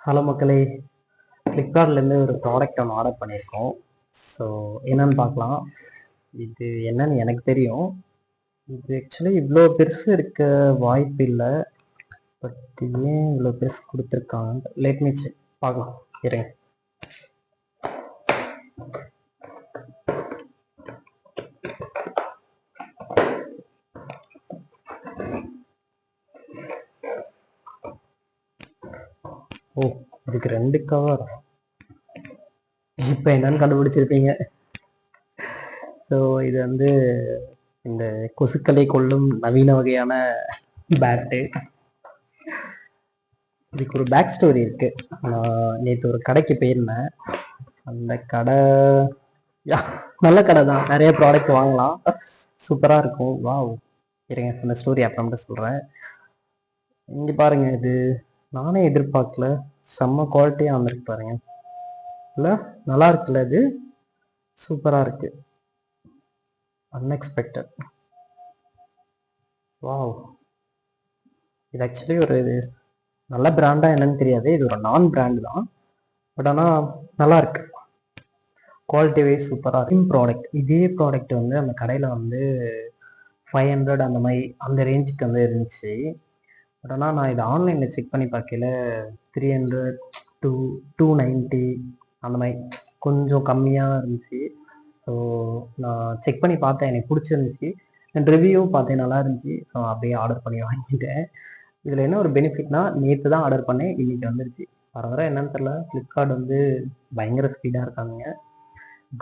Hello மக்களே, ஃப்ளிப்கார்ட்லேருந்து ஒரு product ஒன்று ஆர்டர் பண்ணியிருக்கோம். ஸோ என்னன்னு பார்க்கலாம். இது என்னன்னு எனக்கு தெரியும். இது ஆக்சுவலி இவ்வளோ பெருசு இருக்க வாய்ப்பு இல்லை. பட் ஏன் இவ்வளோ பெருசு கொடுத்துருக்காங்க? லெட் மீ செக் பார்க்கலாம். இருங்க. ஓ, இதுக்கு 2 கவர். இப்போ என்னன்னு கண்டுபிடிச்சிருப்பீங்க. ஸோ இது வந்து இந்த கொசுக்களை கொள்ளும் நவீன வகையான பேட்டு. இதுக்கு ஒரு பேக் ஸ்டோரி இருக்கு. நான் நேற்று ஒரு கடைக்கு போயிருந்தேன். அந்த கடை நல்ல கடை தான், நிறைய ப்ராடக்ட் வாங்கலாம், சூப்பராக இருக்கும். வாவ், இருங்க அந்த ஸ்டோரி அப்புறமேட்டு சொல்கிறேன். இங்கே பாருங்க, இது நானே எதிர்பார்க்கல, செம்ம குவாலிட்டியாக வந்திருக்கு பாருங்க. இல்லை நல்லா இருக்குல்ல, இது சூப்பராக இருக்கு, அன்எக்ஸ்பெக்டட். வாவ், இது ஆக்சுவலி ஒரு நல்ல பிராண்டா என்னன்னு தெரியாது, இது ஒரு நான் பிராண்டு தான். பட் ஆனால் நல்லா இருக்கு, குவாலிட்டி வைஸ் சூப்பராக இருக்கு. ப்ராடக்ட், இதே ப்ராடக்ட் வந்து அந்த கடையில் வந்து 500 அந்த மாதிரி அந்த ரேஞ்சுக்கு வந்து இருந்துச்சு. பட் ஆனால் நான் இதை ஆன்லைனில் செக் பண்ணி பார்க்கல 300 to 290 அந்த மாதிரி கொஞ்சம் கம்மியாக இருந்துச்சு. ஸோ நான் செக் பண்ணி பார்த்தேன், எனக்கு பிடிச்சிருந்துச்சு. ரிவ்யூ பார்த்தேன், நல்லா இருந்துச்சு. ஸோ அப்படியே ஆர்டர் பண்ணி வாங்கிட்டேன். இதில் என்ன ஒரு பெனிஃபிட்னா, நேற்று தான் ஆர்டர் பண்ணேன், இன்றைக்கி வந்துருச்சு. வர என்னன்னு தெரில, ஃப்ளிப்கார்ட் வந்து பயங்கர ஸ்பீடாக இருக்காங்க.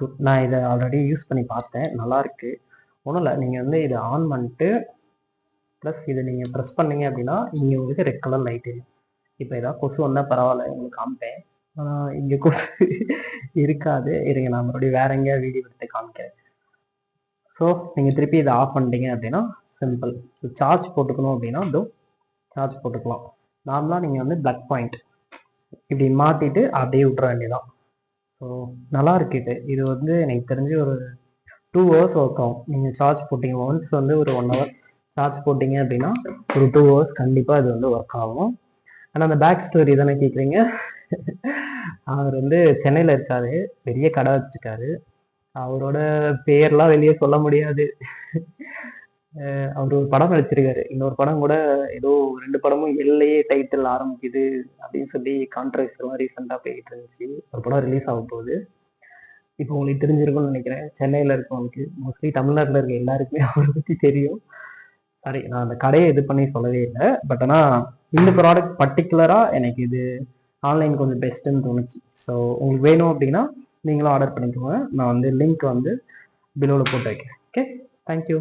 குட். நான் இதை ஆல்ரெடி யூஸ் பண்ணி பார்த்தேன், நல்லாயிருக்கு. ஒன்றும் இல்லை, நீங்கள் வந்து இதை ஆன் பண்ணிட்டு ப்ளஸ் இதை நீங்கள் ப்ரெஸ் பண்ணீங்க அப்படின்னா இங்கே உங்களுக்கு ரெட் கலர் லைட் எரியும். இப்போ ஏதாவது கொசு வந்தால் பரவாயில்ல, உங்களுக்கு காமிப்பேன். இங்கே கொசு இருக்காது. இருங்க, நான் மறுபடியும் வேற எங்கேயா வீடியோ எடுத்து காமிக்கிறேன். ஸோ நீங்கள் திருப்பி இதை ஆஃப் பண்ணிட்டீங்க அப்படின்னா சிம்பிள். சார்ஜ் போட்டுக்கணும் அப்படின்னா இதோ சார்ஜ் போட்டுக்கலாம். நார்மலாக நீங்கள் வந்து ப்ளக் பாயிண்ட் இப்படி மாட்டிட்டு அப்படியே விட்டுற வேண்டியதான். ஸோ நல்லா இருக்கு. இது வந்து எனக்கு தெரிஞ்சு ஒரு 2 hours ஒர்க் ஆகும். நீங்கள் சார்ஜ் போட்டிங்க ஒன்ஸ் வந்து ஒரு 1 hour சார்ஜ் போட்டிங்க அப்படின்னா ஒரு 2 hours கண்டிப்பாக இது வந்து ஒர்க் ஆகும். ஆனால் அந்த பேக் ஸ்டோரி தானே கேட்குறீங்க. அவர் வந்து சென்னையில் இருக்காரு, பெரிய கடை வச்சுருக்காரு. அவரோட பேர்லாம் வெளியே சொல்ல முடியாது. அவர் ஒரு படம் நடிச்சிருக்காரு, இன்னொரு படம் கூட ஏதோ 2 படமும் எல்லையே டைட்டில் ஆரம்பிக்குது அப்படின்னு சொல்லி கான்ட்ரவர்சியெல்லாம் ரீசெண்டாக போயிட்டு இருந்துச்சு. ஒரு படம் ரிலீஸ் ஆக போகுது. இப்போ உங்களுக்கு தெரிஞ்சிருக்கும்னு நினைக்கிறேன். சென்னையில் இருக்கவங்களுக்கு, மோஸ்ட்லி தமிழ்நாட்டில் இருக்க எல்லாருக்குமே அவரை பற்றி தெரியும். சாரி, நான் அந்த கடையை இது பண்ணி சொல்லவே இல்லை. பட் ஆனால் இந்த ப்ராடக்ட் பர்டிகுலராக எனக்கு இது ஆன்லைன் கொஞ்சம் பெஸ்ட்டுன்னு தோணுச்சு. ஸோ உங்களுக்கு வேணும் அப்படின்னா நீங்களும் ஆர்டர் பண்ணிக்கோங்க. நான் வந்து லிங்க் வந்து பிலோவில் போட்டு வைக்கிறேன். Okay, thank you.